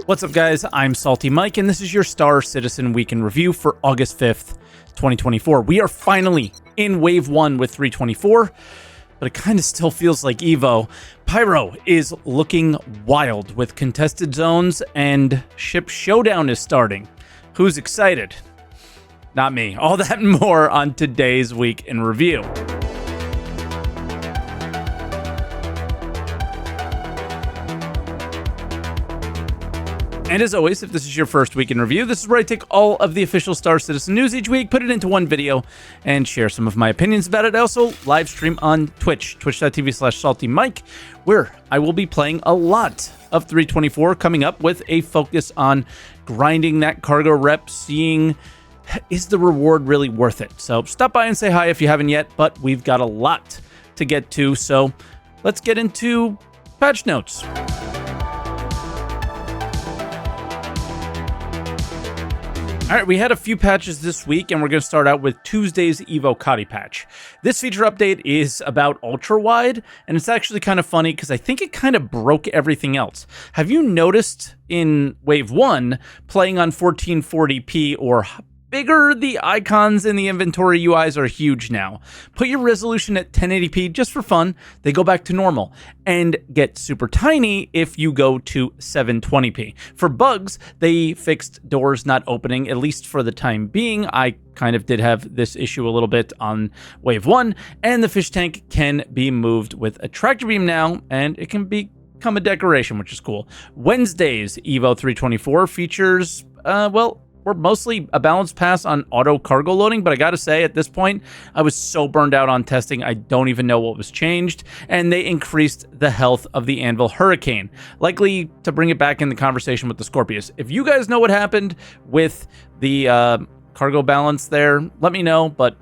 What's up, guys? I'm SaltEMike, and this is your Star Citizen Week in Review for August 5th, 2024. We are finally in Wave 1 with 324, but it kind of still feels like EVO. Pyro is looking wild with contested zones, and Ship Showdown is starting. Who's excited? Not me. All that and more on today's Week in Review. And as always, if this is your first week in review, this is where I take all of the official Star Citizen news each week, put it into one video, and share some of my opinions about it. I also live stream on Twitch, twitch.tv/SaltEMike, where I will be playing a lot of 324, coming up with a focus on grinding that cargo rep, seeing is the reward really worth it. So stop by and say hi if you haven't yet, but we've got a lot to get to, so let's get into patch notes. All right, we had a few patches this week, and we're going to start out with Tuesday's EVO Kadi patch. This feature update is about ultra-wide, and it's actually kind of funny because I think it kind of broke everything else. Have you noticed in Wave 1, playing on 1440p or bigger, the icons in the inventory UIs are huge now. Put your resolution at 1080p just for fun. They go back to normal and get super tiny if you go to 720p. For bugs, they fixed doors not opening, at least for the time being. I kind of did have this issue a little bit on Wave 1, and the fish tank can be moved with a tractor beam now, and it can become a decoration, which is cool. Wednesday's EVO 324 features, we're mostly a balanced pass on auto cargo loading, but I gotta say, at this point, I was so burned out on testing, I don't even know what was changed, and they increased the health of the Anvil Hurricane, likely to bring it back in the conversation with the Scorpius. If you guys know what happened with the cargo balance there, let me know, but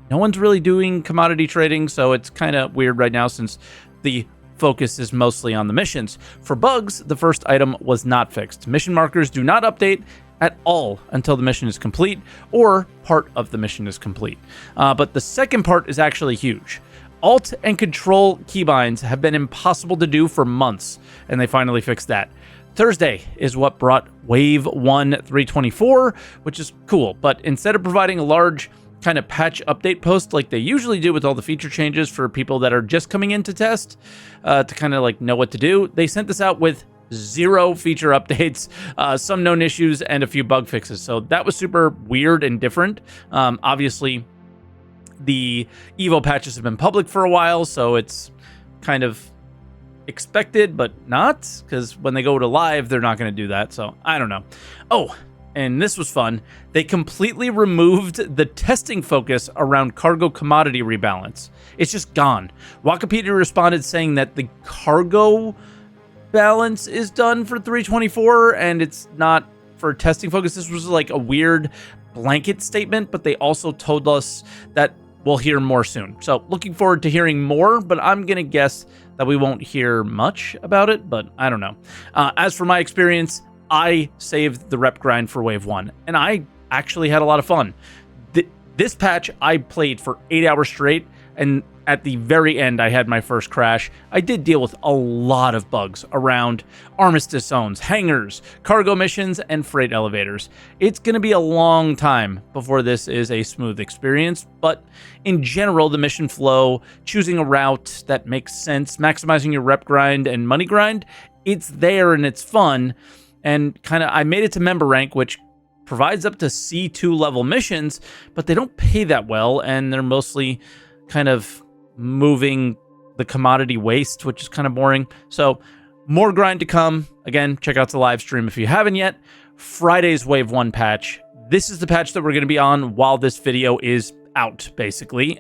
no one's really doing commodity trading, so it's kind of weird right now since the focus is mostly on the missions. For bugs, the first item was not fixed. Mission markers do not update at all until the mission is complete or part of the mission is complete. But the second part is actually huge. Alt and Control keybinds have been impossible to do for months, and they finally fixed that. Thursday is what brought Wave 1 324, which is cool, but instead of providing a large kind of patch update post like they usually do with all the feature changes for people that are just coming in to test, to kind of like know what to do, they sent this out with 0 feature updates, some known issues, and a few bug fixes. So that was super weird and different. Obviously, the EVO patches have been public for a while, so it's kind of expected, but not, because when they go to live, they're not going to do that. So I don't know. Oh, and this was fun. They completely removed the testing focus around cargo commodity rebalance. It's just gone. Galactapedia responded saying that the cargo balance is done for 324 and it's not for testing focus. This was like a weird blanket statement, but they also told us that we'll hear more soon. So looking forward to hearing more, but I'm gonna guess that we won't hear much about it, but I don't know. As for my experience, I saved the rep grind for Wave 1 and I actually had a lot of fun. This patch I played for 8 hours straight, and at the very end, I had my first crash. I did deal with a lot of bugs around armistice zones, hangars, cargo missions, and freight elevators. It's going to be a long time before this is a smooth experience, but in general, the mission flow, choosing a route that makes sense, maximizing your rep grind and money grind, it's there and it's fun. And kind of, I made it to member rank, which provides up to C2 level missions, but they don't pay that well, and they're mostly kind of moving the commodity waste, which is kind of boring. So more grind to come. Again, check out the live stream if you haven't yet. Friday's Wave 1 patch. This is the patch that we're going to be on while this video is out, basically,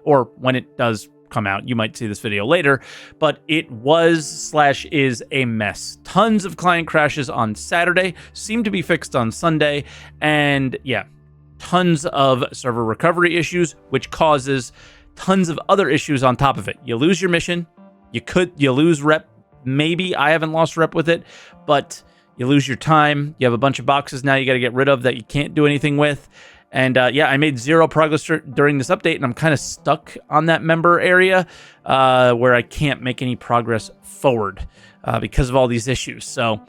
or when it does come out. You might see this video later, but it was/is a mess. Tons of client crashes on Saturday, seemed to be fixed on Sunday, and yeah, tons of server recovery issues, which causes tons of other issues on top of it. You lose your mission, you lose rep, maybe. I haven't lost rep with it, but you lose your time. You have a bunch of boxes now you got to get rid of that you can't do anything with. And yeah, I made 0 progress during this update, and I'm kind of stuck on that member area where I can't make any progress forward because of all these issues. So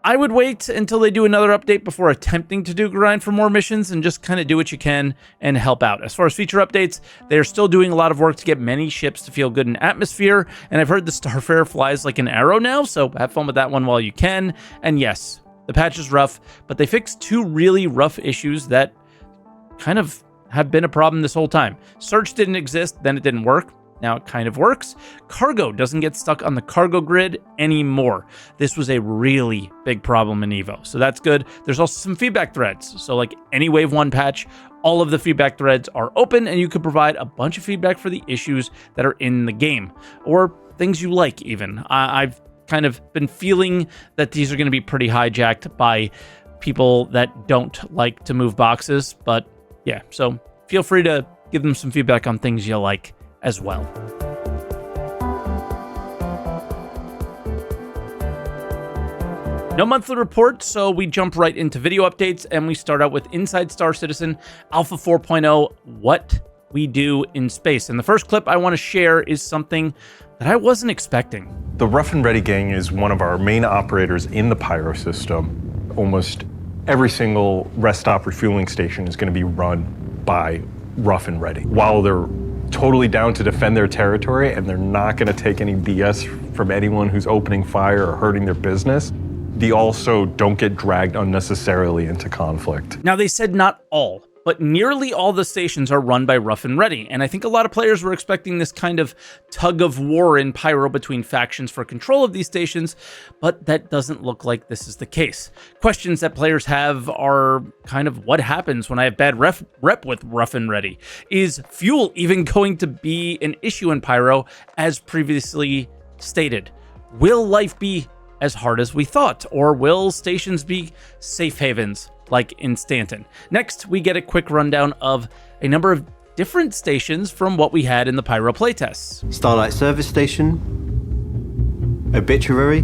I would wait until they do another update before attempting to do grind for more missions and just kind of do what you can and help out. As far as feature updates, they're still doing a lot of work to get many ships to feel good in atmosphere, and I've heard the Starfare flies like an arrow now, so have fun with that one while you can. And yes, the patch is rough, but they fixed 2 really rough issues that kind of have been a problem this whole time. Search didn't exist, then it didn't work. Now it kind of works. Cargo doesn't get stuck on the cargo grid anymore. This was a really big problem in EVO, so that's good. There's also some feedback threads. So like any Wave 1 patch, all of the feedback threads are open, and you can provide a bunch of feedback for the issues that are in the game, or things you like even. I've kind of been feeling that these are going to be pretty hijacked by people that don't like to move boxes, but yeah, so feel free to give them some feedback on things you like as well. No monthly report, so we jump right into video updates, and we start out with Inside Star Citizen Alpha 4.0, what we do in space. And the first clip I want to share is something that I wasn't expecting. The Rough and Ready gang is one of our main operators in the Pyro system. Almost every single rest stop refueling station is going to be run by Rough and Ready. While they're totally down to defend their territory and they're not going to take any BS from anyone who's opening fire or hurting their business, they also don't get dragged unnecessarily into conflict. Now, they said not all, but nearly all the stations are run by Rough and Ready, and I think a lot of players were expecting this kind of tug of war in Pyro between factions for control of these stations, but that doesn't look like this is the case. Questions that players have are kind of what happens when I have bad rep with Rough and Ready? Is fuel even going to be an issue in Pyro as previously stated? Will life be as hard as we thought, or will stations be safe havens like in Stanton? Next, we get a quick rundown of a number of different stations from what we had in the Pyro playtests. Starlight Service Station, Obituary,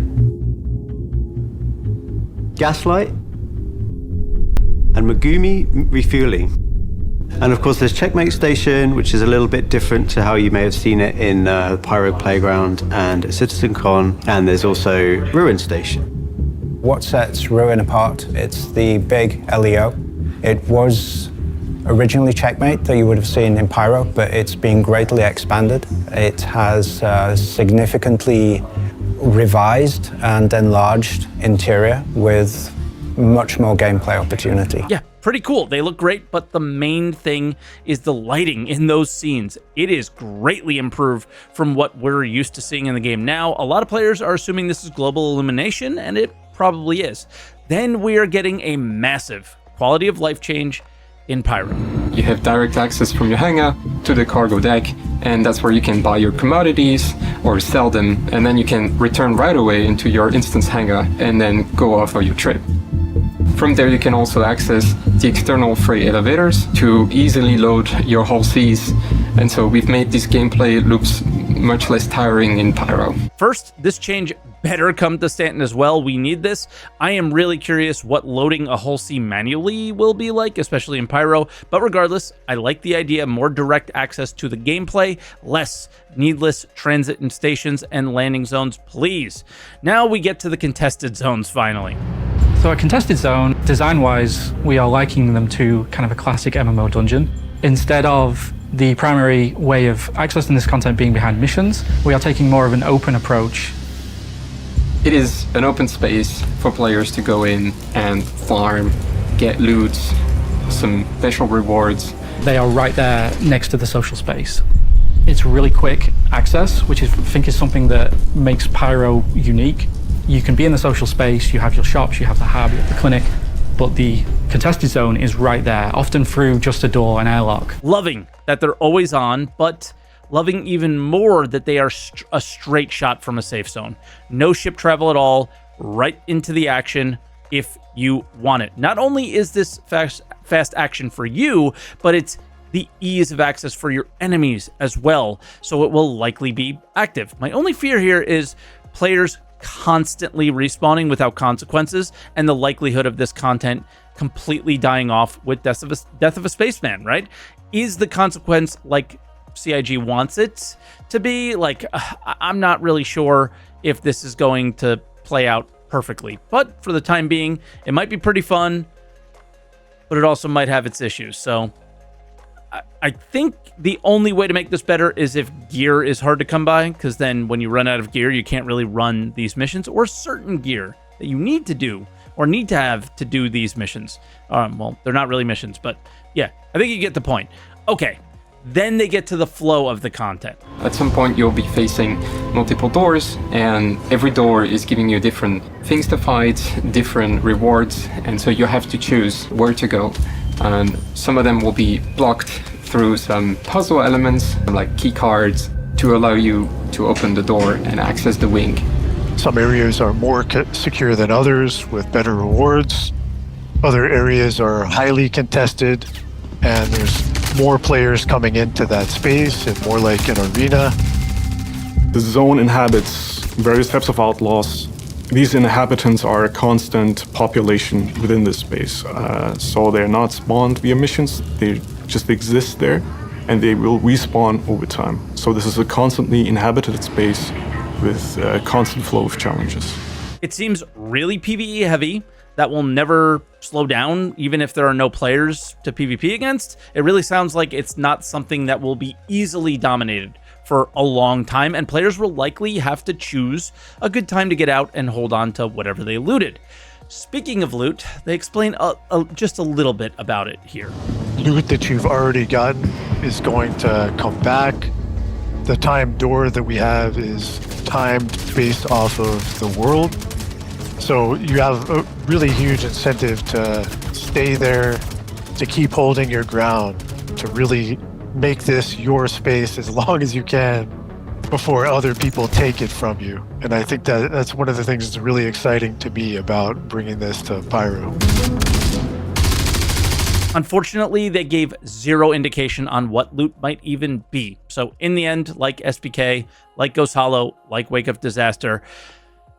Gaslight, and Megumi Refueling. And of course there's Checkmate Station, which is a little bit different to how you may have seen it in Pyro Playground and CitizenCon, and there's also Ruin Station. What sets Ruin apart? It's the big LEO. It was originally Checkmate that you would have seen in Pyro, but it's been greatly expanded. It has significantly revised and enlarged interior with much more gameplay opportunity. Yeah, pretty cool. They look great, but the main thing is the lighting in those scenes. It is greatly improved from what we're used to seeing in the game now. A lot of players are assuming this is global illumination, and it probably is. Then we are getting a massive quality of life change in Pyro. You have direct access from your hangar to the cargo deck, and that's where you can buy your commodities or sell them, and then you can return right away into your instance hangar and then go off on your trip. From there, you can also access the external freight elevators to easily load your whole seas. And so we've made these gameplay loops much less tiring in Pyro. First, this change better come to Stanton as well. We need this. I am really curious what loading a whole sea manually will be like, especially in Pyro. But regardless, I like the idea of more direct access to the gameplay, less needless transit in stations and landing zones, please. Now we get to the contested zones finally. So a contested zone, design-wise, we are likening them to kind of a classic MMO dungeon. Instead of the primary way of accessing this content being behind missions, we are taking more of an open approach. It is an open space for players to go in and farm, get loot, some special rewards. They are right there next to the social space. It's really quick access, which I think is something that makes Pyro unique. You can be in the social space, you have your shops, you have the hub, you have the clinic, but the contested zone is right there, often through just a door, an airlock. Loving that they're always on, but loving even more that they are a straight shot from a safe zone. No ship travel at all, right into the action if you want it. Not only is this fast action for you, but it's the ease of access for your enemies as well, so it will likely be active. My only fear here is players constantly respawning without consequences, and the likelihood of this content completely dying off with death of a spaceman, right? Is the consequence like CIG wants it to be? Like, I'm not really sure if this is going to play out perfectly. But for the time being, it might be pretty fun, but it also might have its issues. So I think the only way to make this better is if gear is hard to come by, because then when you run out of gear, you can't really run these missions, or certain gear that you need to do or need to have to do these missions. Well, they're not really missions, but yeah, I think you get the point. Okay, then they get to the flow of the content. At some point, you'll be facing multiple doors, and every door is giving you different things to fight, different rewards, and so you have to choose where to go. And some of them will be blocked through some puzzle elements, like key cards, to allow you to open the door and access the wing. Some areas are more secure than others with better rewards. Other areas are highly contested, and there's more players coming into that space and more like an arena. The zone inhabits various types of outlaws. These inhabitants are a constant population within this space. So they're not spawned via missions, they just exist there, and they will respawn over time. So this is a constantly inhabited space with a constant flow of challenges. It seems really PvE heavy. That will never slow down, even if there are no players to PvP against. It really sounds like it's not something that will be easily dominated for a long time, and players will likely have to choose a good time to get out and hold on to whatever they looted. Speaking of loot, they explain just a little bit about it here. Loot that you've already gotten is going to come back. The time door that we have is timed based off of the world. So you have a really huge incentive to stay there, to keep holding your ground, to really make this your space as long as you can before other people take it from you. And I think that that's one of the things that's really exciting to me about bringing this to Pyro. Unfortunately, they gave zero indication on what loot might even be. So in the end, like SPK, like Ghost Hollow, like Wake Up Disaster,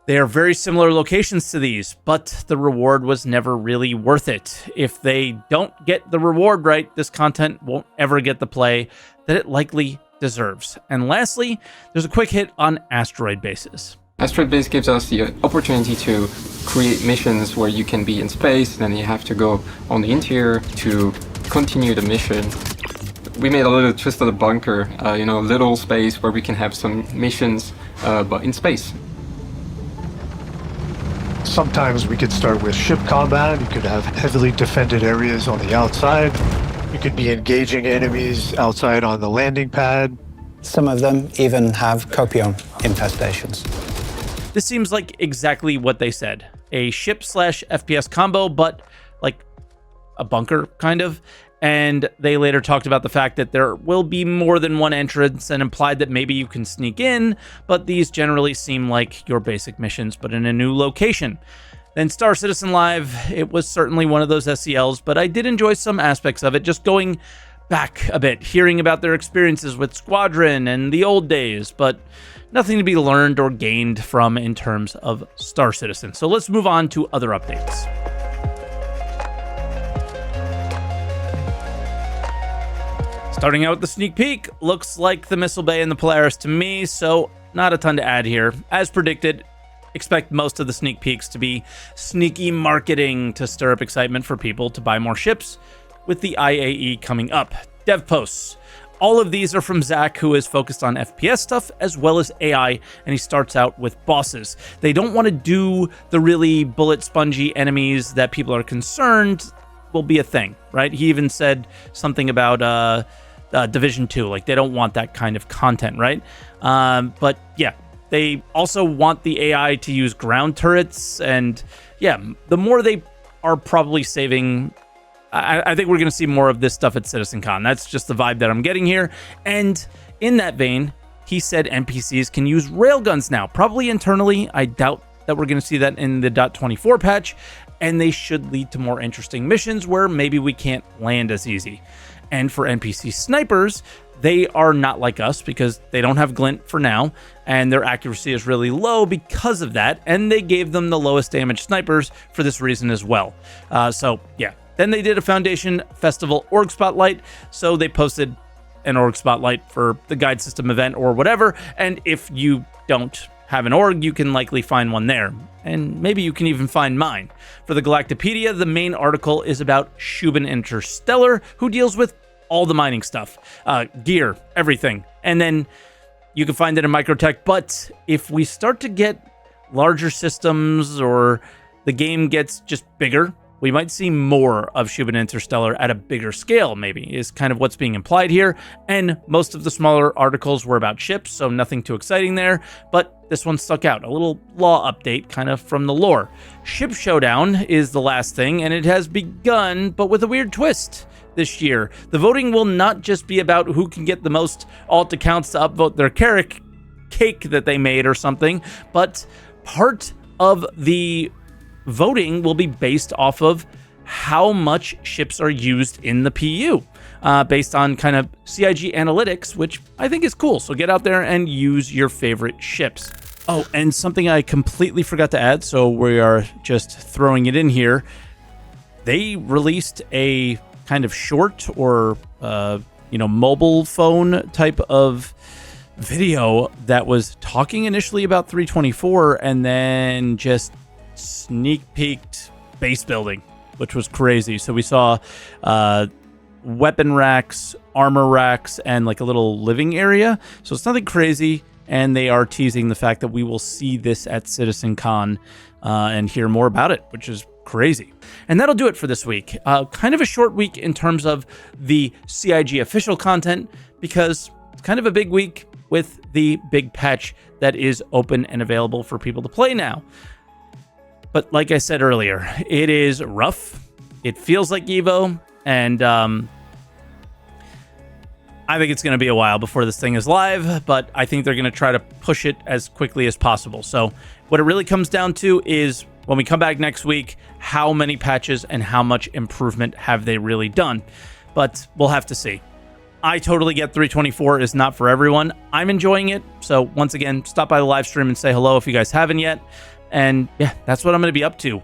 they are very similar locations to these, but the reward was never really worth it. If they don't get the reward right, this content won't ever get the play that it likely deserves. And lastly, there's a quick hit on asteroid bases. Asteroid base gives us the opportunity to create missions where you can be in space, then you have to go on the interior to continue the mission. We made a little twist of the bunker, little space where we can have some missions, but in space. Sometimes we could start with ship combat. You could have heavily defended areas on the outside. You could be engaging enemies outside on the landing pad. Some of them even have copion infestations. This seems like exactly what they said. A ship/FPS combo, but like a bunker, kind of. And they later talked about the fact that there will be more than one entrance and implied that maybe you can sneak in, but these generally seem like your basic missions, but in a new location. Then Star Citizen Live, it was certainly one of those SCLs, but I did enjoy some aspects of it, just going back a bit, hearing about their experiences with Squadron and the old days, but nothing to be learned or gained from in terms of Star Citizen. So let's move on to other updates. Starting out with the sneak peek, looks like the Missile Bay and the Polaris to me, so not a ton to add here. As predicted, expect most of the sneak peeks to be sneaky marketing to stir up excitement for people to buy more ships, with the IAE coming up. Dev posts. All of these are from Zach, who is focused on FPS stuff as well as AI, and he starts out with bosses. They don't want to do the really bullet spongy enemies that people are concerned will be a thing, right? He even said something about Division 2, like they don't want that kind of content, right? But yeah, they also want the AI to use ground turrets, and yeah, the more they are probably saving, I think we're going to see more of this stuff at CitizenCon. That's just the vibe that I'm getting here. And in that vein, he said NPCs can use railguns now, probably internally. I doubt that we're going to see that in the .24 patch, and they should lead to more interesting missions where maybe we can't land as easy. And for NPC snipers, they are not like us because they don't have glint for now, and their accuracy is really low because of that, and they gave them the lowest damage snipers for this reason as well. So yeah, then they did a Foundation Festival org spotlight, so they posted an org spotlight for the guide system event or whatever, and if you don't have an org, you can likely find one there. And maybe you can even find mine. For the Galactapedia, the main article is about Shubin Interstellar, who deals with all the mining stuff, gear, everything. And then you can find it in Microtech. But if we start to get larger systems or the game gets just bigger, we might see more of Shubin Interstellar at a bigger scale, maybe, is kind of what's being implied here. And most of the smaller articles were about ships, so nothing too exciting there. But this one stuck out, a little law update kind of from the lore. Ship Showdown is the last thing, and it has begun, but with a weird twist this year. The voting will not just be about who can get the most alt accounts to upvote their cake that they made or something, but part of the voting will be based off of how much ships are used in the PU, based on kind of CIG analytics, which I think is cool. So get out there and use your favorite ships. Oh, and something I completely forgot to add, so we are just throwing it in here. They released a kind of short or mobile phone type of video that was talking initially about 324 and then just sneak peeked base building, which was crazy. So we saw weapon racks, armor racks, and like a little living area. So it's nothing crazy, and they are teasing the fact that we will see this at CitizenCon and hear more about it, which is crazy. And that'll do it for this week. Kind of a short week in terms of the CIG official content, because it's kind of a big week with the big patch that is open and available for people to play now. But like I said earlier, it is rough. It feels like EVO, and I think it's going to be a while before this thing is live, but I think they're going to try to push it as quickly as possible. So what it really comes down to is, when we come back next week, how many patches and how much improvement have they really done? But we'll have to see. I totally get 324 is not for everyone. I'm enjoying it. So once again, stop by the live stream and say hello if you guys haven't yet. And yeah, that's what I'm going to be up to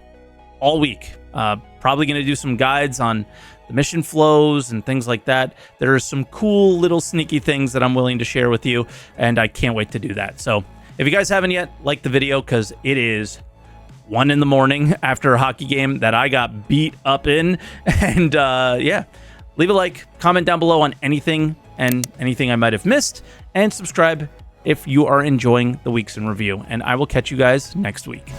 all week. Probably going to do some guides on the mission flows and things like that. There are some cool little sneaky things that I'm willing to share with you, and I can't wait to do that. So if you guys haven't yet, like the video, because it is 1 a.m. after a hockey game that I got beat up in. And yeah, leave a like, comment down below on anything I might have missed, and subscribe if you are enjoying the Weeks in Review. And I will catch you guys next week.